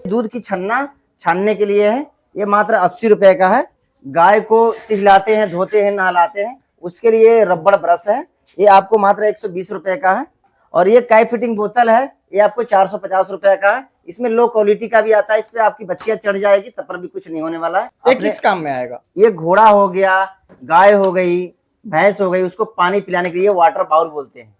दूध की छन्ना छानने के लिए है, ये मात्र 80 रुपए का है। गाय को सिहलाते हैं, धोते हैं, नहलाते हैं, उसके लिए रबड़ ब्रश है, ये आपको मात्र 120 रुपए का है। और ये काई फिटिंग बोतल है, ये आपको 450 रुपए का है। इसमें लो क्वालिटी का भी आता है, इस पे आपकी बच्चियां चढ़ जाएगी तब पर भी कुछ नहीं होने वाला है। ये किस काम में आएगा? ये घोड़ा हो गया, गाय हो गई, भैंस हो गई, उसको पानी पिलाने के लिए वाटर बाउल बोलते हैं।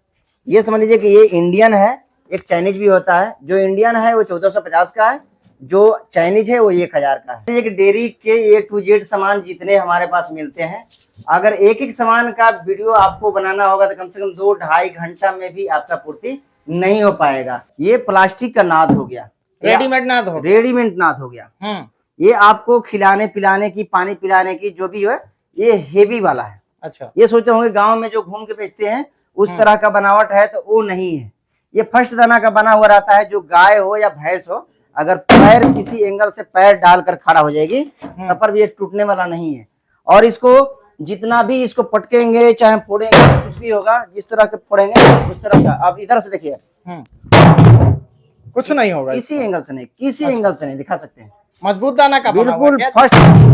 ये समझ लीजिए कि ये इंडियन है, एक चाइनीज भी होता है। जो इंडियन है वो 1450 का है, जो चाइनीज है वो 1000 का है। एक डेयरी के A to Z सामान जितने हमारे पास मिलते हैं, अगर एक एक सामान का वीडियो आपको बनाना होगा तो कम से कम 2-2.5 घंटा में भी आपका पूर्ति नहीं हो पाएगा। ये प्लास्टिक का नाद हो गया, रेडीमेड नाद हो, रेडीमेड नाद हो गया। ये आपको खिलाने पिलाने की, पानी पिलाने की जो भी है, ये हेवी वाला है। अच्छा, ये सोचते होंगे गांव में जो घूम के बेचते हैं उस तरह का बनावट है, तो वो नहीं है। ये फर्स्ट दाना का बना हुआ रहता है। जो गाय हो या भैंस हो, अगर पैर किसी एंगल से पैर डालकर खड़ा हो जाएगी तब पर भी ये टूटने वाला नहीं है। और इसको जितना भी इसको पटकेंगे, चाहे फोड़ेंगे, कुछ भी होगा, जिस तरह के फोड़ेंगे उस तरह का। अब इधर से देखिए, कुछ नहीं होगा, किसी एंगल से नहीं, किसी एंगल से नहीं। दिखा सकते हैं, मजबूत दाना का बना हुआ बिल्कुल है,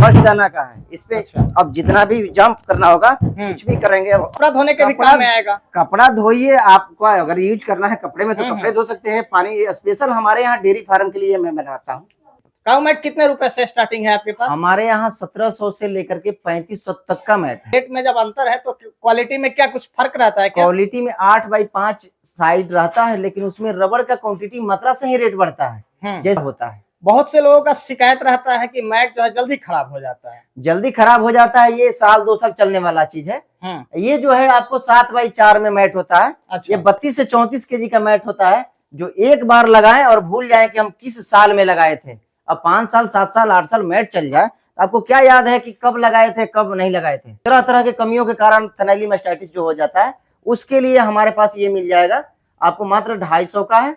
फर्स्ट दाना का है। इस पे अच्छा। अब जितना भी जंप करना होगा, कुछ भी करेंगे। कपड़ा धोने के भी काम में आएगा। कपड़ा धोइए, आपको अगर यूज करना है कपड़े में तो कपड़े धो सकते हैं। पानी स्पेशल हमारे यहाँ डेयरी फार्म के लिए मैं बनाता हूँ। काऊ मैट कितने रुपए से स्टार्टिंग है आपके पास? हमारे यहाँ 1700 से लेकर के 3500 तक का मैट है। रेट में जब अंतर है तो क्वालिटी में क्या कुछ फर्क रहता है क्या? क्वालिटी में 8x5 साइड रहता है, लेकिन उसमें रबड़ का क्वांटिटी मात्रा से ही रेट बढ़ता है, जैसा होता है। बहुत से लोगों का शिकायत रहता है कि मैट जो है जल्दी खराब हो जाता है। जल्दी खराब हो जाता है, ये 1-2 साल चलने वाला चीज है। ये जो है आपको 7x4 में मैट होता है। अच्छा। ये 32 से 34 केजी का मैट होता है, जो एक बार लगाएं और भूल जाएं कि हम किस साल में लगाए थे। अब 5 साल, 7 साल, 8 साल मैट चल जाए तो आपको क्या याद है कि कब लगाए थे, कब नहीं लगाए थे। तरह तरह के कमियों के कारण थनैली मास्टाइटिस जो हो जाता है, उसके लिए हमारे पास ये मिल जाएगा। आपको मात्र 250 का है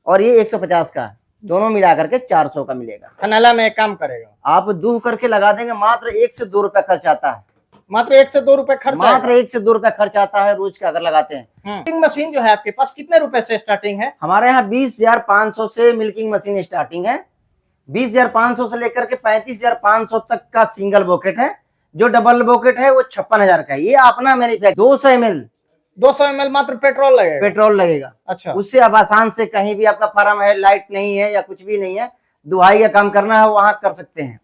और ये 150 का है, दोनों मिला करके 400 का मिलेगा। थनैला में काम करेगा, आप दूह करके लगा देंगे, मात्र 1 से 2 रुपए खर्च आता है। मात्र 1 से 2 रुपए खर्च, मात्र 1 से 2 रुपए खर्च आता है रोज का, अगर लगाते हैं। मिल्किंग मशीन जो है आपके पास कितने रुपए से स्टार्टिंग है? हमारे यहाँ 20,500 से मिल्किंग मशीन स्टार्टिंग है। 20,500 से लेकर के 35,500 तक का सिंगल बॉकेट है। जो डबल बॉकेट है वो 56,000 का है। ये अपना मैन्युफैक्चर 200 ml 200 ml मात्र पेट्रोल लगेगा। पेट्रोल लगेगा। अच्छा, उससे अब आसान से कहीं भी आपका फार्म है, लाइट नहीं है या कुछ भी नहीं है, दुहाई का काम करना है, वहां कर सकते हैं।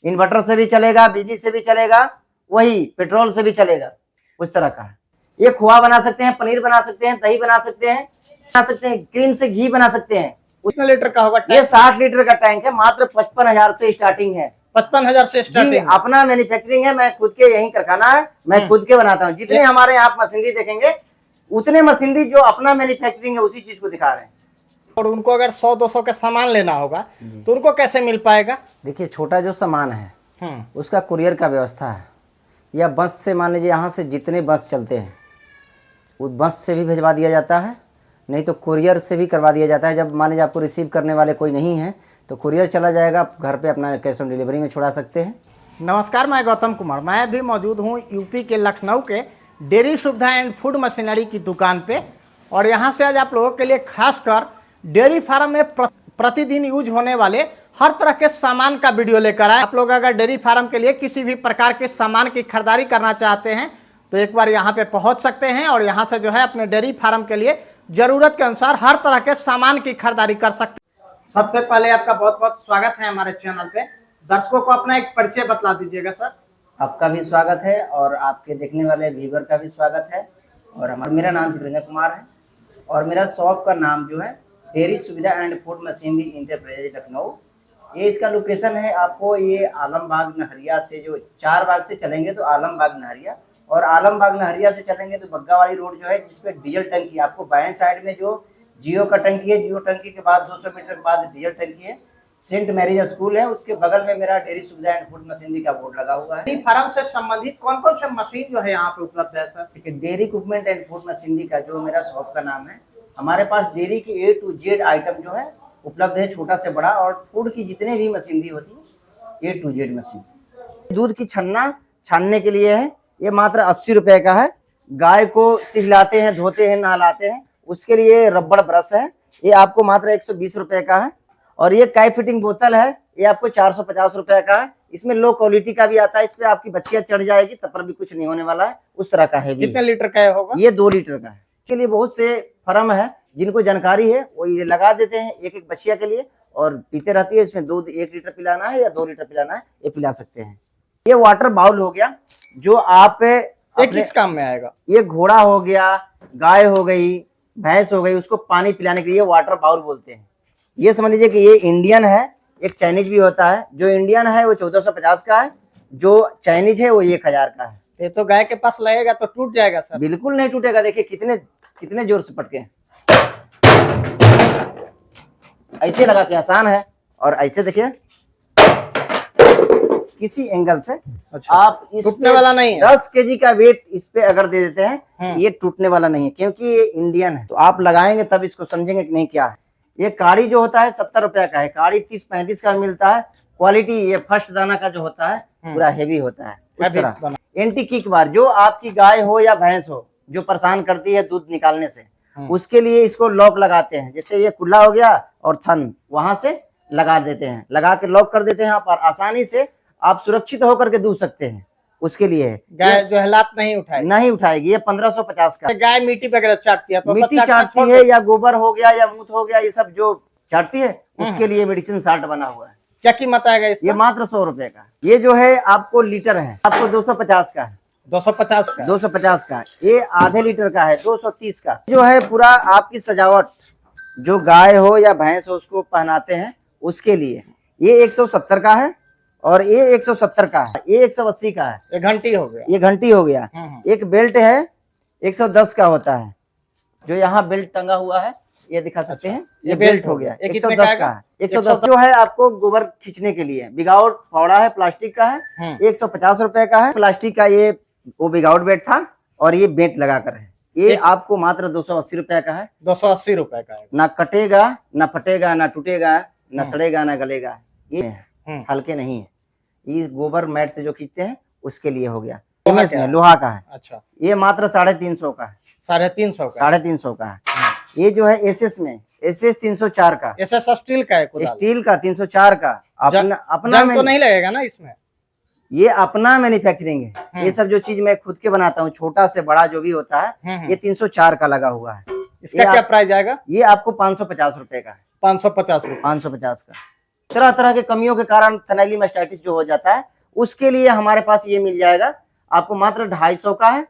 इन्वर्टर से भी चलेगा, बिजली से भी चलेगा, वही पेट्रोल से भी चलेगा, उस तरह का है। ये खोआ बना सकते हैं, पनीर बना सकते हैं, दही बना सकते हैं, क्रीम से घी बना सकते हैं। कितने लीटर का होगा? ये 60 लीटर का टैंक है, मात्र 55,000 से स्टार्टिंग है। 55,000 से स्टार्टिंग। अपना मैन्युफैक्चरिंग है, मैं खुद के यही कारखाना है, मैं खुद के बनाता हूँ। जितने हमारे यहाँ मशीनरी देखेंगे, उतने मशीनरी जो अपना मैन्युफैक्चरिंग है उसी चीज को दिखा रहे हैं। और उनको अगर 100-200 का सामान लेना होगा तो उनको कैसे मिल पाएगा? देखिए, छोटा जो सामान है उसका कुरियर का व्यवस्था है, या बस से, मान लीजिए यहाँ से जितने बस चलते हैं उस बस से भी भिजवा दिया जाता है, नहीं तो कुरियर से भी करवा दिया जाता है। जब मान लीजिए आपको रिसीव करने वाले कोई नहीं है तो कुरियर चला जाएगा, आप घर पे अपना कैश ऑन डिलीवरी में छुड़ा सकते हैं। नमस्कार, मैं गौतम कुमार, मैं भी मौजूद हूँ यूपी के लखनऊ के डेयरी सुविधा एंड फूड मशीनरी की दुकान पे। और यहाँ से आज आप लोगों के लिए खासकर डेयरी फार्म में प्रतिदिन यूज होने वाले हर तरह के सामान का वीडियो लेकर आए। आप लोग अगर डेयरी फार्म के लिए किसी भी प्रकार के सामान की खरीदारी करना चाहते हैं तो एक बार यहाँ पे पहुँच सकते हैं और यहाँ से जो है अपने डेयरी फार्म के लिए जरूरत के अनुसार हर तरह के सामान की खरीदारी कर सकते हैं। सबसे पहले आपका बहुत बहुत स्वागत है हमारे चैनल पे। दर्शकों को अपना एक परिचय बतला दीजिएगा सर। आपका भी स्वागत है और आपके देखने वाले व्यूअर का भी स्वागत है। और मेरा नाम वीरेंद्र कुमार है और मेरा शॉप का नाम जो है डेयरी सुविधा and food machinery enterprises Lucknow. ये इसका लोकेशन है, आपको ये आलमबाग नहरिया से, जो 4 बाग से चलेंगे तो आलमबाग नहरिया, और आलमबाग नहरिया से चलेंगे तो बग्गा वाली रोड जो है, जिसपे डीजल टंकी, आपको बाएं साइड में जो जियो का टंकी है, जियो टंकी के बाद 200 मीटर के बाद डीजल टंकी है, सेंट मैरिज स्कूल है, उसके बगल में मेरा डेयरी सुविधा एंड फूड मशीनरी का बोर्ड लगा हुआ है। डेयरी फार्म से संबंधित कौन कौन से मशीन जो है यहाँ पे उपलब्ध है sir? Dairy equipment and food machinery का जो मेरा शॉप का नाम है, हमारे पास डेयरी की A to Z आइटम जो है उपलब्ध है, छोटा से बड़ा, और फूड की जितने भी मशीनरी होती है A to Z मशीन। दूध की छन्ना छानने के लिए है, ये मात्र 80 रुपए का है। गाय को सिहलाते हैं, धोते हैं, नहलाते हैं, उसके लिए रबड़ ब्रश है, ये आपको मात्र 120 रुपए का है। और ये काई फिटिंग बोतल है, ये आपको 450 रुपए का है। इसमें लो क्वालिटी का भी आता है, इस पे आपकी बच्चियां चढ़ जाएगी तब पर भी कुछ नहीं होने वाला है, उस तरह का है भी। कितने लीटर का होगा? ये 2 लीटर का है। के लिए बहुत से फर्म है जिनको जानकारी है, वो ये लगा देते हैं एक एक बच्चिया के लिए और पीते रहती है। इसमें दूध 1 लीटर पिलाना है या 2 लीटर पिलाना है, ये पिला सकते हैं। ये वाटर बाउल हो गया जो आप किस काम में आएगा? ये घोड़ा हो गया, गाय हो गई, भैंस हो गई, उसको पानी पिलाने के लिए वाटर बाउल बोलते हैं। ये समझ लीजिए कि ये इंडियन है, एक चाइनीज भी होता है। जो इंडियन है वो 1450 का है, जो चाइनीज है वो 1000 का है। ये तो गाय के पास लगेगा तो टूट जाएगा सर। बिल्कुल नहीं टूटेगा, देखिए कितने कितने जोर से पटके। ऐसे लगा के आसान है, और ऐसे देखिए किसी एंगल से अच्छा, आप इस टूटने वाला नहीं है। 10 केजी का वेट इस पे अगर दे देते हैं, ये टूटने वाला नहीं है, क्योंकि ये इंडियन है। तो आप लगाएंगे तब इसको समझेंगे कि नहीं क्या है। ये काड़ी जो होता है 70 रुपया का है, काड़ी 30-35 का मिलता है। क्वालिटी ये फर्स्ट दाना का जो होता है पूरा हेवी होता है। उस तरह एंटी किक बार, जो आपकी गाय हो या भैंस हो जो परेशान करती है दूध निकालने से, उसके लिए इसको लॉक लगाते हैं। जैसे ये कुल्ला हो गया और थन वहां से लगा देते हैं, लगा के लॉक कर देते हैं आप, और आसानी से आप सुरक्षित होकर के दूध सकते हैं। उसके लिए गाय जो है लात नहीं उठाएगी। ये 1550 का। गाय मिट्टी वगैरह चाटती है तो मिट्टी चाटती है या गोबर हो गया या मूत हो गया, ये सब जो चाटती है उसके लिए मेडिसिन साल्ट बना हुआ है। क्या कीमत आएगा इसका? ये मात्र 100 रुपए का। ये जो है आपको लीटर है, आपको 250 का है। 250 का। ये आधे लीटर का है 230 का। जो है पूरा आपकी सजावट, जो गाय हो या भैंस हो उसको पहनाते हैं उसके लिए। ये 170 का है, और ये 170 का है। ये 180 का है। ये घंटी हो गया। ये घंटी हो गया। एक बेल्ट है 110 का होता है, जो यहाँ बेल्ट टंगा हुआ है, ये दिखा सकते हैं। ये बेल्ट हो गया 110 का है। 110 जो है आपको गोबर खींचने के लिए। बिगाउट फावड़ा है, प्लास्टिक का है, 150 रुपए का है। प्लास्टिक का ये वो बिगाउट बेट था, और ये बेट लगाकर है। ये आपको मात्र 280 रुपए का है। 280 रुपए का है। ना कटेगा, ना फटेगा, ना टूटेगा, ना सड़ेगा, ना गलेगा। ये हल्के नहीं है। ये गोबर मैट से जो खींचते हैं उसके लिए हो गया। एमएस में लोहा का है। अच्छा, ये मात्र 350 का है। 350 का है। ये जो है एसएस में, एसएस 304 का। एसएस स्टील का है। स्टील का 304 का। अपना तो नहीं लगेगा ना इसमें? ये अपना मैन्युफैक्चरिंग है। ये सब जो चीज मैं खुद के बनाता हूँ, छोटा से बड़ा जो भी होता है, ये 304 का लगा हुआ है। इसका क्या प्राइस आएगा? ये आपको 550 रुपए का है। 550 का। तरह तरह के कमियों के कारण थनैली मास्टाइटिस जो हो जाता है, उसके लिए हमारे पास ये मिल जाएगा आपको मात्र 250 का है,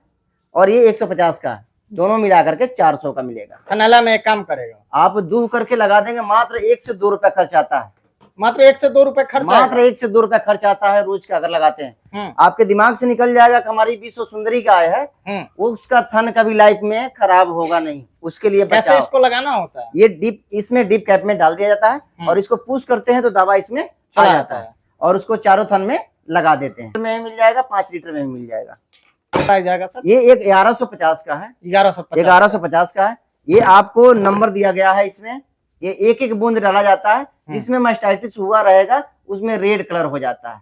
और ये 150 का है। दोनों मिला करके 400 का मिलेगा। थनैला में एक काम करेगा, आप दूह करके लगा देंगे, मात्र 1 से 2 रुपए खर्च आता है। मात्र 1 से 2 रुपए खर्च, मात्र 1 से 2 रुपए खर्च आता है रोज का। अगर लगाते हैं आपके दिमाग से निकल जाएगा कि हमारी विश्व सुंदरी गाय है, उसका थन कभी लाइफ में खराब होगा नहीं। उसके लिए कैसे इसको लगाना होता है? ये डिप, इसमें डिप कैप में डाल दिया जाता है, और इसको पुश करते हैं तो दवा इसमें आ जाता है, और उसको चारों थन में लगा देते हैं। में मिल जाएगा, 5 लीटर में मिल जाएगा। जाएगा सर? ये एक 1150 का है। 1150 का है। ये आपको नंबर दिया गया है इसमें। ये एक एक बूंद डाला जाता है, जिसमें मास्टाइटिस हुआ रहेगा उसमें रेड कलर हो जाता है।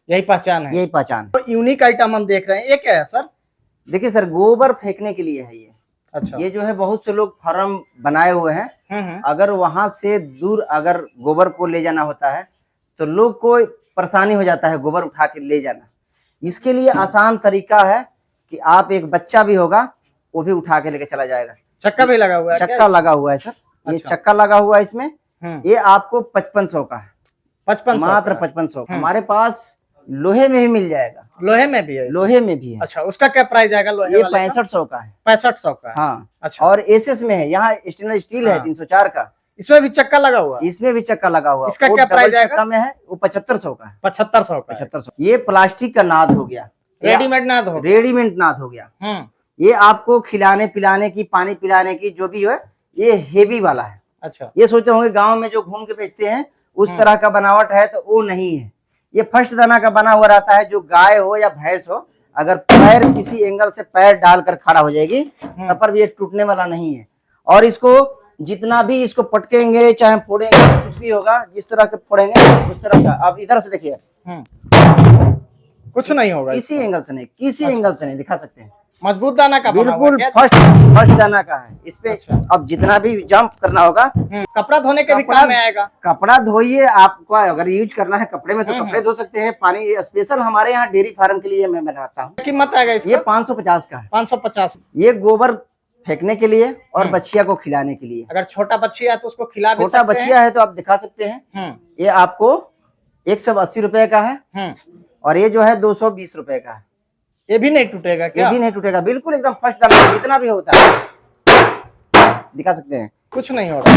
यही पहचान है। यही पहचान। तो यूनिक आइटम हम देख रहे हैं, ये क्या है सर? देखिए सर, गोबर फेंकने के लिए है ये। अच्छा। ये जो है बहुत से लोग फार्म बनाए हुए हैं, अगर वहां से दूर अगर गोबर को ले जाना होता है तो लोग को परेशानी हो जाता है गोबर उठा के ले जाना। इसके लिए आसान तरीका है कि आप, एक बच्चा भी होगा वो भी उठा के लेके चला जाएगा। चक्का भी लगा हुआ है? चक्का लगा हुआ है सर। ये चक्का लगा हुआ है इसमें। ये आपको 5500 का है। 5500, मात्र 5500। हमारे पास लोहे में भी मिल जाएगा। लोहे में भी है? लोहे में भी है। अच्छा, उसका क्या प्राइस आएगा? लोहे ये 6500 का है। 6500 का? हाँ। अच्छा। और एसएस में है, यहाँ स्टेनलेस स्टील है 304 का। इसमें भी चक्का लगा हुआ? इसमें भी चक्का लगा हुआ। इसका क्या प्राइस आएगा? में है वो 7500 का है। 7500 का? 7500। ये प्लास्टिक का नाद हो गया, रेडीमेड नाद हो, रेडीमेड नाद हो गया। ये आपको खिलाने पिलाने की, पानी पिलाने की जो भी है, ये हेवी वाला है। अच्छा। ये सोचते होंगे गांव में जो घूम के बेचते हैं उस तरह का बनावट है, तो वो नहीं है। ये फर्स्ट दाना का बना हुआ रहता है। जो गाय हो या भैंस हो, अगर पैर किसी एंगल से पैर डालकर खड़ा हो जाएगी तब पर भी ये टूटने वाला नहीं है। और इसको जितना भी इसको पटकेंगे, चाहे फोड़ेंगे, कुछ भी होगा, जिस तरह के फोड़ेंगे उस तरह का। आप इधर से देखिए, कुछ नहीं होगा। किसी एंगल से नहीं, किसी एंगल से नहीं, दिखा सकते हैं। मजबूत दाना का बना हुआ बिल्कुल है क्या? फर्स्ट दाना का है इस पे। अच्छा। अब जितना भी जंप करना होगा, कपड़ा धोने के भी कपड़ा- काम में आएगा। कपड़ा धोइए, आपको अगर यूज करना है कपड़े में तो कपड़े धो सकते हैं। पानी स्पेशल हमारे यहाँ डेयरी फार्म के लिए मैं बनाता हूँ। क्या कीमत आएगा इसका? ये 550 का है। 550। ये गोबर फेंकने के लिए और बच्चिया को खिलाने के लिए। अगर छोटा बच्ची है तो उसको खिला भी छोटा सकते बच्चिया है तो आप दिखा सकते हैं। हैं। ये आपको 180 रुपए का है और ये जो है 220 रुपए का है। ये भी नहीं टूटेगा ये क्या? भी नहीं टूटेगा, बिल्कुल एकदम फर्स्ट दाना जितना भी होता है। दिखा सकते हैं। कुछ नहीं हो रहा।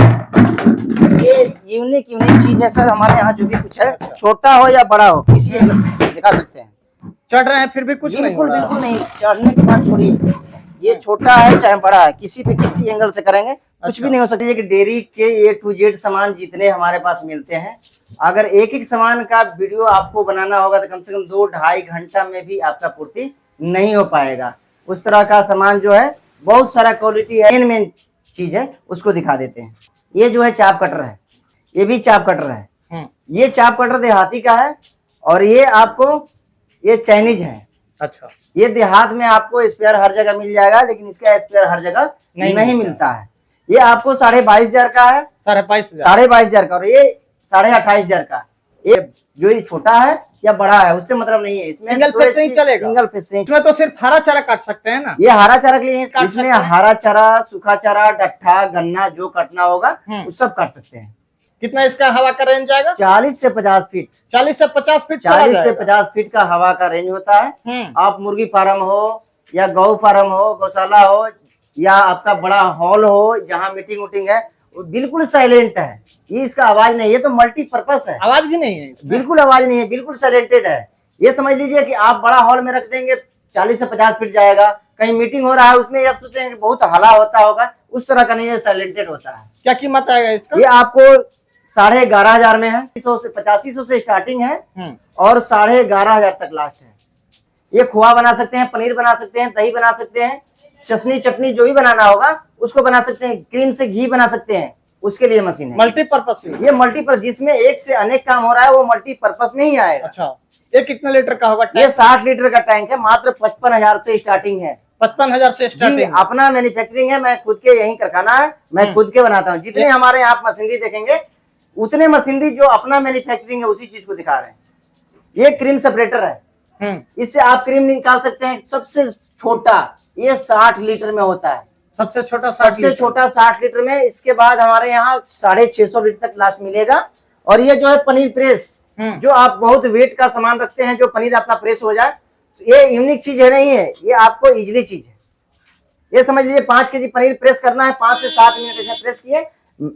ये यूनिक चीज है सर हमारे यहाँ। जो भी कुछ है, छोटा हो या बड़ा हो, किसी एंगल से दिखा सकते हैं। चढ़ रहे हैं फिर भी कुछ नहीं हो बिल्कुल रहा। बिल्कुल नहीं, चढ़ने के बाद छोड़िए। ये छोटा है चाहे बड़ा है, किसी पे किसी एंगल से करेंगे कुछ भी नहीं हो सकता। ये कि डेयरी के A to Z सामान जितने हमारे पास मिलते हैं, अगर एक एक सामान का वीडियो आपको बनाना होगा तो कम से कम 2-2.5 घंटा में भी आपका पूर्ति नहीं हो पाएगा। उस तरह का सामान जो है, बहुत सारा क्वालिटी है। मेन चीज है उसको दिखा देते हैं। ये जो है चाप कटर है, ये भी चाप कटर है। ये चाप कटर देहाती का है और ये आपको ये चाइनीज है। अच्छा। ये देहात में आपको स्पेयर हर जगह मिल जाएगा, लेकिन इसका स्पेयर हर जगह नहीं मिलता है। ये आपको 22,500 का है। 22,500। 22,500 का। और ये 28,500 का। ये जो ये छोटा है या बड़ा है उससे मतलब नहीं है। इसमें सिंगल फेस नहीं चलेगा। सिंगल फेस से। इसमें तो सिर्फ हरा चारा काट सकते हैं ना? ये हरा चारा के लिए है। काट इसमें सकते हैं। हरा चारा, सूखा चारा, डट्ठा, गन्ना जो काटना होगा वो सब काट सकते हैं। कितना इसका हवा का रेंज आएगा? 40 से 50 फीट। 40 से 50 फीट चला 40 से जाएगा। 50 फीट का हवा का रेंज होता है। हम्म। आप मुर्गी फार्म हो या गौ फार्म हो, गौशाला हो, या आपका बड़ा हॉल हो जहाँ मीटिंग वूटिंग है, वो बिल्कुल साइलेंट है। ये इसका आवाज नहीं है, ये तो मल्टीपर्पस है। आवाज भी नहीं है इसमें। बिल्कुल आवाज नहीं है, बिल्कुल साइलेंटेड है। ये समझ लीजिए कि आप बड़ा हॉल में रख देंगे 40 से 50 फीट जाएगा। कहीं मीटिंग हो रहा है उसमें आप सोचेंगे बहुत हला होता होगा, उस तरह का नहीं है, साइलेंटेड होता है। क्या कीमत आएगा इसका? ये आपको 11,500 में है। 8500 से स्टार्टिंग है और 11,500 तक लास्ट है। ये खोआ बना सकते हैं, पनीर बना सकते हैं, दही बना सकते हैं, चटनी जो भी बनाना होगा उसको बना सकते हैं। क्रीम से घी बना सकते हैं, उसके लिए मशीन है। मल्टीपर्पज। ये मल्टीपर्पज, जिसमें एक से अनेक काम हो रहा है वो मल्टीपर्पज में ही आएगा। अच्छा। ये कितने लीटर का होगा? ये 60 लीटर का टैंक है। मात्र 55,000 से स्टार्टिंग है। 55,000 से जी, स्टार्टिंग। अपना मैन्युफैक्चरिंग है। मैं खुद के यही कारखाना है, मैं खुद के बनाता हूँ। जितने हमारे यहाँ मशीनरी देखेंगे उतने मशीनरी जो अपना मैन्युफैक्चरिंग है उसी चीज को दिखा रहे हैं। ये क्रीम सेपरेटर है। इससे आप क्रीम निकाल सकते हैं। सबसे छोटा ये 60 लीटर में होता है। सबसे छोटा 60 लीटर में। इसके बाद हमारे यहाँ 650 लीटर तक लास्ट मिलेगा। और ये जो है पनीर प्रेस, जो आप बहुत वेट का सामान रखते हैं, जो पनीर आपका प्रेस हो जाए, तो ये यूनिक चीज है, नहीं है, ये आपको इजिली चीज है। ये समझ लीजिए 5 केजी पनीर प्रेस करना है, 5 से 7 मिनट इसमें प्रेस किए।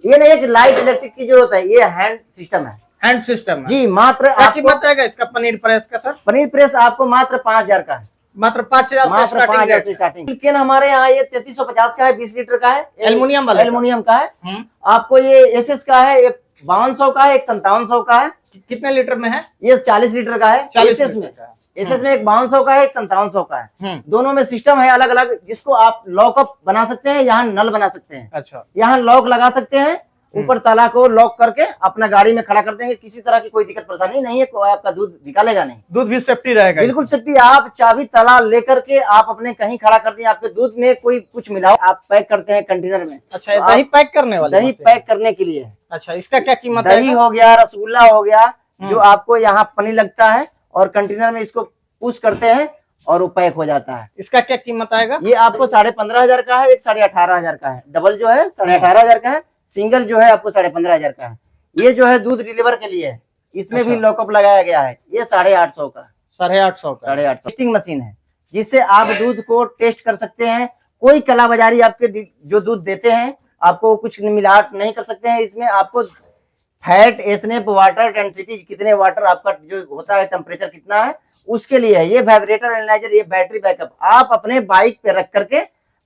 ये नहीं है कि लाइट इलेक्ट्रिक की जरूरत है, ये हैंड सिस्टम है। हैंड सिस्टम है। जी, मात्र क्या आपको कीमत आएगा इसका पनीर प्रेस का सर? पनीर प्रेस आपको मात्र 5,000 का है। मात्र 5,000 से मात्र 5,000 से स्टार्टिंग। चिकन हमारे यहाँ ये 3350 का है, 20 लीटर का है। एल्युमिनियम वाला? एल्युमिनियम का है। आपको ये एसएस का है, एक 5200 का है, एक 5700 का है। कितने लीटर में है? ये 40 लीटर का है। 40 एसएस में लीटर का है। एसएस में एक 5200 का है, एक 5700 का है। दोनों में सिस्टम है अलग अलग, जिसको आप लॉकअप बना सकते हैं, यहाँ नल बना सकते हैं। अच्छा। यहाँ लॉक लगा सकते हैं, ऊपर ताला को लॉक करके अपना गाड़ी में खड़ा कर देंगे। किसी तरह की कोई दिक्कत परेशानी नहीं है, कोई आपका दूध निकालेगा नहीं। दूध भी सेफ्टी रहेगा? बिल्कुल सेफ्टी। आप चाबी ताला लेकर के आप अपने कहीं खड़ा कर दिए, आपके दूध में कोई कुछ मिलाओ, आप पैक करते हैं कंटेनर में। अच्छा, ये दही पैक करने वाले? दही पैक करने के लिए। अच्छा, इसका क्या कीमत? दही हो गया, रसगुल्ला हो गया, जो आपको यहाँ पनीर लगता है और कंटेनर में इसको पुश करते हैं और वो पैक हो जाता है। इसका क्या कीमत आएगा? ये आपको 15,500 का है, एक 18,500 का है। डबल जो है 18,500 का है, सिंगल जो है आपको 15,500 का है। ये जो है दूध डिलीवर के लिए है, इसमें भी लॉकअप लगाया गया है। ये 850 का। 850 का? 850 टेस्टिंग मशीन है, जिससे आप दूध को टेस्ट कर सकते हैं। कोई कला बाजारी आपके जो दूध देते हैं आपको कुछ मिलावट नहीं कर सकते हैं। इसमें आपको फैट, एसनेप, वाटर डेंसिटी, कितने वाटर आपका जो होता है, टेम्परेचर कितना है, उसके लिए है। ये वाइब्रेटर एनालाइजर, ये बैटरी बैकअप, आप अपने बाइक पे रख करके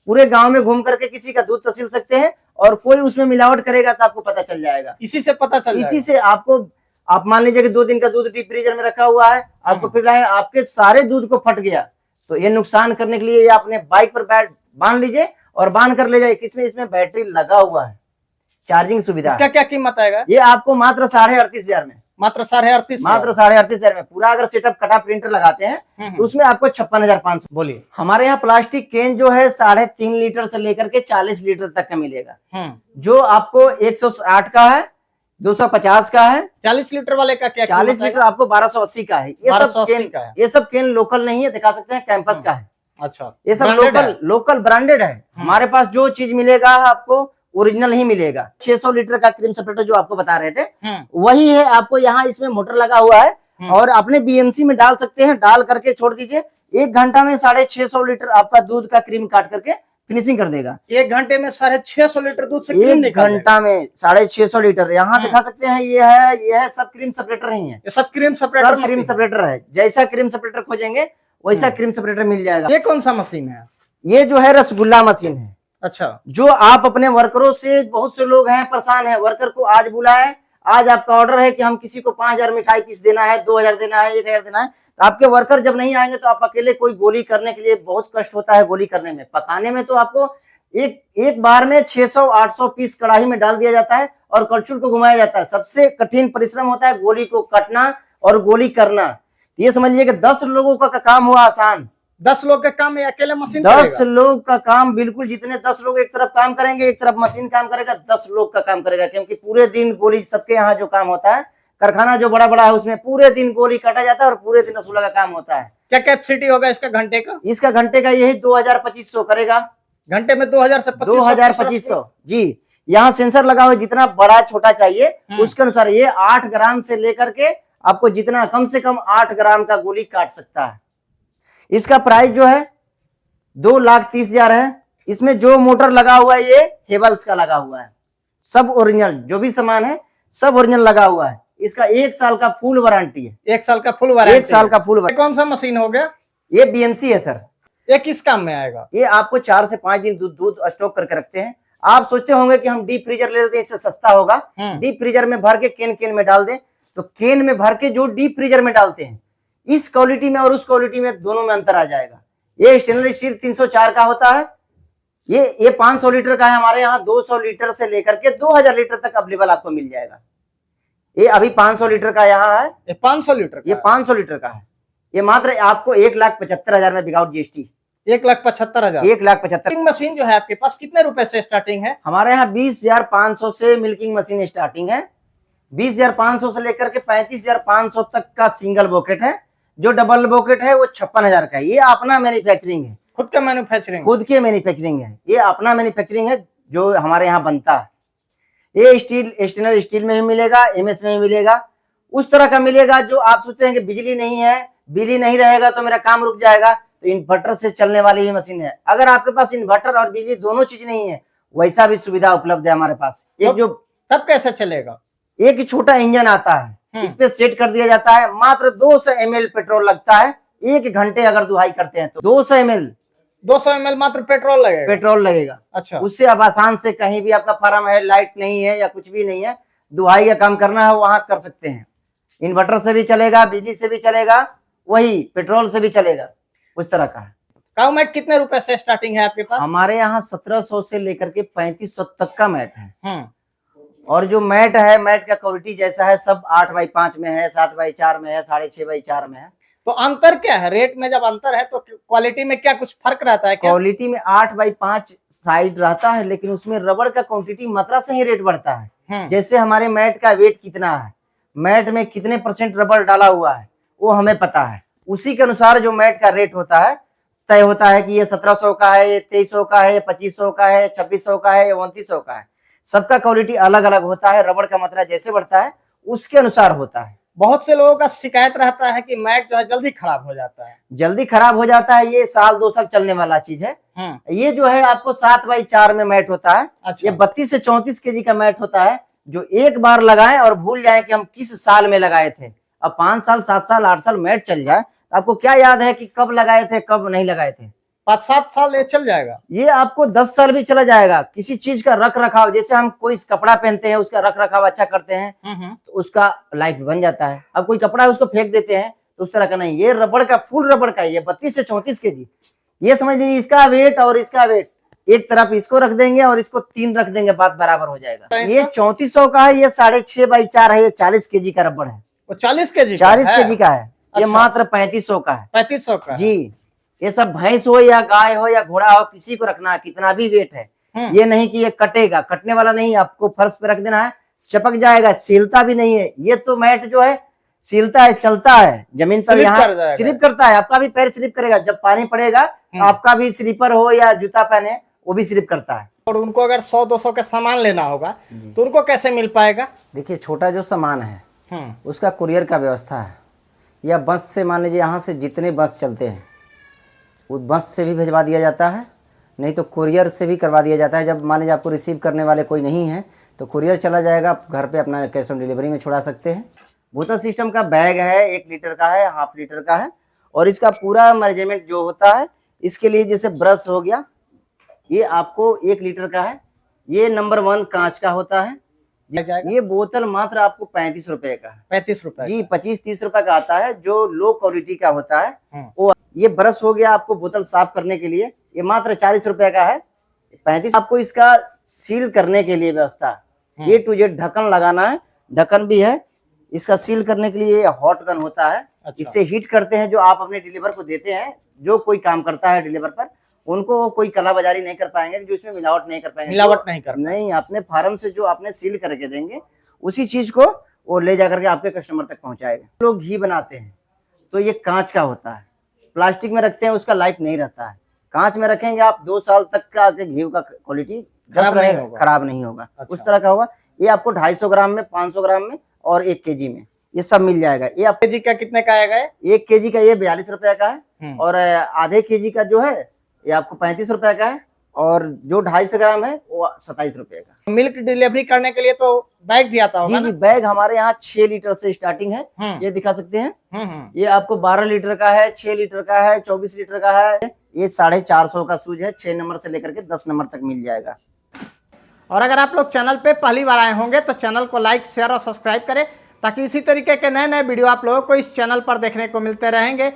पूरे गांव में घूम करके किसी का दूध तसील सकते हैं। और कोई उसमें मिलावट करेगा तो आपको पता चल जाएगा। इसी से पता चल इसी से आपको, आप मान लीजिए कि 2 दिन का दूध डीप फ्रीजर में रखा हुआ है, आपको फिर लाए, आपके सारे दूध को फट गया, तो ये नुकसान करने के लिए ये अपने बाइक पर बांध लीजिए और बांध कर ले जाइए। किसमें? इसमें बैटरी लगा हुआ है, चार्जिंग सुविधा। इसका क्या कीमत आएगा? ये आपको मात्र 38,500 में। मात्र 38.5 मात्र 38.5 में पूरा अगर सेटअप कटा प्रिंटर लगाते हैं तो उसमें आपको 56,500। बोलिए। हमारे यहाँ प्लास्टिक कैन जो है 3.5 लीटर से लेकर के 40 लीटर तक का मिलेगा। जो आपको 160 का है, 250 का है। 40 लीटर वाले का क्या 40 लीटर आपको 1280 का है। ये सब कैन लोकल नहीं है, दिखा सकते हैं, कैंपस का है। अच्छा, ये सब लोकल ब्रांडेड है। हमारे पास जो चीज मिलेगा आपको ओरिजिनल ही मिलेगा। 600 लीटर का क्रीम सेपरेटर जो आपको बता रहे थे वही है। आपको यहाँ इसमें मोटर लगा हुआ है और अपने बीएमसी में डाल सकते हैं। डाल करके छोड़ दीजिए, 1 घंटा में 650 लीटर आपका दूध का क्रीम काट करके फिनिशिंग कर देगा। 1 घंटे में 650 लीटर दूध से क्रीम निकाल देगा। 1 घंटा में 650 लीटर। यहाँ दिखा सकते हैं, ये है सब क्रीम सेपरेटर ही है। ये सब क्रीम सेपरेटर है। जैसा क्रीम सेपरेटर खोजेंगे वैसा क्रीम सेपरेटर मिल जाएगा। ये कौन सा मशीन है? ये जो है रसगुल्ला मशीन है। अच्छा, जो आप अपने वर्करों से, बहुत से लोग हैं परेशान है, वर्कर को आज बुलाए, आज आपका ऑर्डर है कि हम किसी को 5,000 मिठाई पीस देना है, 2,000 देना है, 1,000 देना है, तो आपके वर्कर जब नहीं आएंगे तो आप अकेले कोई गोली करने के लिए बहुत कष्ट होता है। गोली करने में, पकाने में तो आपको एक बार में 600-800 पीस कढ़ाई में डाल दिया जाता है और कलछुल को घुमाया जाता है। सबसे कठिन परिश्रम होता है गोली को काटना और गोली करना। ये समझ लीजिए कि 10 लोगों का काम हुआ आसान। 10 लोग का काम अकेले मशीन 10 लोग का काम, बिल्कुल। जितने 10 लोग एक तरफ काम करेंगे, एक तरफ मशीन काम करेगा, 10 लोग का काम करेगा। क्योंकि पूरे दिन गोली, सबके यहाँ जो काम होता है, कारखाना जो बड़ा बड़ा है उसमें पूरे दिन गोली काटा जाता है और पूरे दिन रसगुल्ला का काम होता है। क्या कैपेसिटी होगा इसका घंटे का? इसका घंटे का यही 2,500 करेगा। घंटे में 2,000 से 2,500 जी। यहाँ सेंसर लगा हुआ, जितना बड़ा छोटा चाहिए उसके अनुसार। ये 8 ग्राम से लेकर के आपको जितना, कम से कम 8 ग्राम का गोली काट सकता है। इसका प्राइस जो है 2,30,000 है। इसमें जो मोटर लगा हुआ है ये हेवल्स का लगा हुआ है। सब ओरिजिनल, जो भी सामान है सब ओरिजिनल लगा हुआ है। इसका 1 साल का फुल वारंटी है। 1 साल का फुल वारंटी। 1 साल का फुल वारंटी। कौन सा मशीन हो गया? ये बीएमसी है सर। ये किस काम में आएगा? ये आपको 4 से 5 दिन दूध स्टॉक करके रखते हैं। आप सोचते होंगे कि हम डीप फ्रीजर ले लेते हैं, इससे सस्ता होगा। डीप फ्रीजर में भर के केन में डाल दें, तो केन में भर के जो डीप फ्रीजर में डालते हैं, इस क्वालिटी में और उस क्वालिटी में दोनों में अंतर आ जाएगा। ये स्टेनलेस स्टील 304 का होता है। ये 500 लीटर का है। हमारे यहाँ 200 लीटर से लेकर के 2,000 लीटर तक अवेलेबल आपको मिल जाएगा। ये अभी 500 लीटर का यहाँ है। ये 500 लीटर ये 500 लीटर का है। ये मात्र आपको 1,75,000 में विदाउट जीएसटी। 1,75,000। 1,75,000। मशीन जो है आपके पास कितने रुपए से स्टार्टिंग है? हमारे यहाँ 20,500 से मिल्किंग मशीन स्टार्टिंग है। 20,500 से लेकर के 35,500 तक का सिंगल बॉकेट है। जो डबल बॉकेट है वो 56,000 का है। ये अपना मैन्युफैक्चरिंग है। खुद का मैन्युफैक्चरिंग? खुद की मैन्युफैक्चरिंग है। ये अपना मैन्युफैक्चरिंग है जो हमारे यहाँ बनता है। ये स्टील, स्टेनलेस स्टील में भी मिलेगा, एमएस में भी मिलेगा। उस तरह का मिलेगा जो आप सोचते हैं कि बिजली नहीं है, बिजली नहीं रहेगा तो मेरा काम रुक जाएगा, तो इन्वर्टर से चलने वाली ही मशीन है। अगर आपके पास इन्वर्टर और बिजली दोनों चीज नहीं है, वैसा भी सुविधा उपलब्ध है हमारे पास। एक जो तब कैसे चलेगा? एक छोटा इंजन आता है, इस पे सेट कर दिया जाता है। मात्र 200 ml पेट्रोल लगता है। 1 घंटे अगर दुहाई करते हैं तो 200 ml मात्र पेट्रोल लगेगा। अच्छा, उससे आप आसान से कहीं भी, आपका फार्म है, लाइट नहीं है या कुछ भी नहीं है, दुहाई का काम करना है वहां कर सकते हैं। इन्वर्टर से भी चलेगा, बिजली से भी चलेगा, वही पेट्रोल से भी चलेगा, उस तरह का है। काऊ मैट कितने रुपए से स्टार्टिंग है आपके पास? हमारे यहाँ 1700 से लेकर के 3500 तक का मैट है। और जो मैट है, मैट का क्वालिटी जैसा है, सब 8x5 में है, 7x4 में है, 6.5x4 में है। तो अंतर क्या है रेट में? जब अंतर है तो क्वालिटी में क्या कुछ फर्क रहता है क्या? क्वालिटी में 8x5 साइड रहता है, लेकिन उसमें रबड़ का क्वांटिटी मात्रा से ही रेट बढ़ता है। जैसे हमारे मैट का वेट कितना है, मैट में कितने % रबड़ डाला हुआ है, वो हमें पता है। उसी के अनुसार जो मैट का रेट होता है, तय होता है कि ये 1700 का है, ये 2300 का है, 2500 का है, 2600 का है, 2900 का है। सबका क्वालिटी अलग अलग होता है। रबड़ का मात्रा जैसे बढ़ता है उसके अनुसार होता है। बहुत से लोगों का शिकायत रहता है कि मैट जो है जल्दी खराब हो जाता है। जल्दी खराब हो जाता है, ये 1-2 साल चलने वाला चीज है। ये जो है आपको 7x4 में मैट होता है। अच्छा। ये 32 से 34 kg का मैट होता है, जो एक बार लगाएं और भूल जाएं कि हम किस साल में लगाए थे। अब 5 साल, 7 साल, 8 साल मैट चल जाए तो आपको क्या याद है कि कब लगाए थे, कब नहीं लगाए थे। 5-7 साल ये चल जाएगा। ये आपको 10 साल भी चला जाएगा। किसी चीज का रख रखाव, जैसे हम कोई कपड़ा पहनते हैं, उसका रख रखाव अच्छा करते हैं तो उसका लाइफ बन जाता है। अब कोई कपड़ा है उसको फेंक देते हैं, तो उस तरह का नहीं। ये रबड़ का, फुल रबड़ का, ये 32 से 34 kg। ये समझ लीजिए इसका वेट और इसका वेट, एक तरफ इसको रख देंगे और इसको 3 रख देंगे, बात बराबर हो जाएगा। ये 3400 का है, ये 6.5x4 है, ये 40 kg का रबड़ है। वो 40 केजी 40 केजी का है। ये अच्छा। मात्र 3500 का है। 3500 का है। जी, ये सब भैंस हो या गाय हो या घोड़ा हो, किसी को रखना है, कितना भी वेट है। ये नहीं कि ये कटेगा, कटने वाला नहीं, आपको फर्श पे रख देना है, चपक जाएगा, सीलता भी नहीं है। ये तो मैट जो है सीलता है, चलता है जमीन पर, यहाँ स्लिप करता है, आपका भी पैर स्लिप करेगा, जब पानी पड़ेगा आपका भी स्लीपर हो या जूता पहने वो भी स्लिप करता है। और उनको अगर 100-200 का सामान लेना होगा तो उनको कैसे मिल पाएगा? देखिए, छोटा जो सामान है उसका कुरियर का व्यवस्था है, या बस से, मान लीजिए यहाँ से जितने बस चलते हैं वो बस से भी भिजवा दिया जाता है, नहीं तो कुरियर से भी करवा दिया जाता है। जब मान लीजिए आपको रिसीव करने वाले कोई नहीं है तो कुरियर चला जाएगा, आप घर पे अपना कैश ऑन डिलीवरी में छुड़ा सकते हैं। बोतल सिस्टम का बैग है, 1 लीटर का है, हाफ लीटर का है, और इसका पूरा मेजरमेंट जो होता है, इसके लिए जैसे ब्रश हो गया, ये आपको 1 लीटर का है, ये नंबर 1 कांच का होता है। ये बोतल मात्र आपको 35 रुपए का है। 35 रुपए जी, 25-30 रुपए का आता है जो लो क्वालिटी का होता है वो। ये ब्रश हो गया आपको बोतल साफ करने के लिए, ये मात्र 40 रुपए का है। 35 आपको इसका सील करने के लिए व्यवस्था, A to Z ढक्कन लगाना है, ढक्कन भी है इसका सील करने के लिए। हॉट गन होता है, इससे हीट करते हैं, जो आप अपने डिलीवर को देते हैं, जो कोई काम करता है डिलीवर पर, उनको कोई कला बाजारी नहीं कर पाएंगे, जो इसमें मिलावट नहीं कर पाएंगे। नहीं, अपने फार्म से जो आपने सील करके देंगे उसी चीज को वो ले जाकर के आपके कस्टमर तक पहुंचाएगा। लोग घी बनाते हैं तो ये कांच का होता है, प्लास्टिक में रखते हैं उसका लाइफ नहीं रहता है। कांच में रखेंगे आप 2 साल तक का घी का क्वालिटी खराब नहीं होगा। उस तरह का होगा। ये आपको 250 ग्राम में, 500 ग्राम में और 1 केजी में ये सब मिल जाएगा। ये आप केजी का कितने का आएगा? 1 केजी का ये 42 रुपए का है, और आधे केजी का जो है ये आपको 35 रुपए का है, और जो 250 ग्राम है वो 27 रुपए का। मिल्क डिलीवरी करने के लिए तो बैग भी आता होगा? जी, बैग हमारे यहाँ 6 लीटर से स्टार्टिंग है। ये दिखा सकते हैं, ये आपको 12 लीटर का है, 6 लीटर का है, 24 लीटर का है। ये 450 का सूज है, 6 नंबर से लेकर के 10 नंबर तक मिल जाएगा। और अगर आप लोग चैनल पे पहली बार आए होंगे तो चैनल को लाइक, शेयर और सब्सक्राइब करें, ताकि इसी तरीके के नए नए वीडियो आप लोगों को इस चैनल पर देखने को मिलते रहेंगे।